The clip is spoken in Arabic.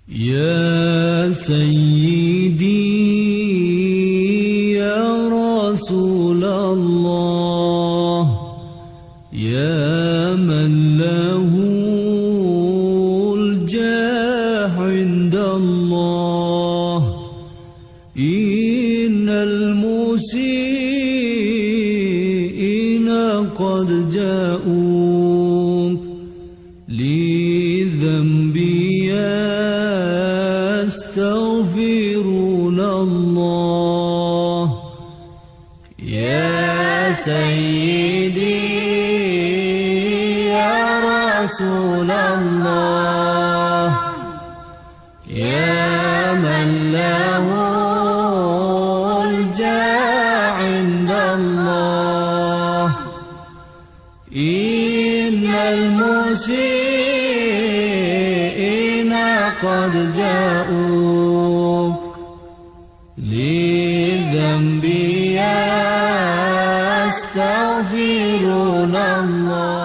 يا سيدي يا رسول الله، يا من له الجاه عند الله، إن المسيئين قد جاءوك لذنبي يستغفرون الله. يا سيدي يا رسول الله، يا من له الجاه عند الله، إن المسيئين قد جاءوك لذنبي يستغفرون الله.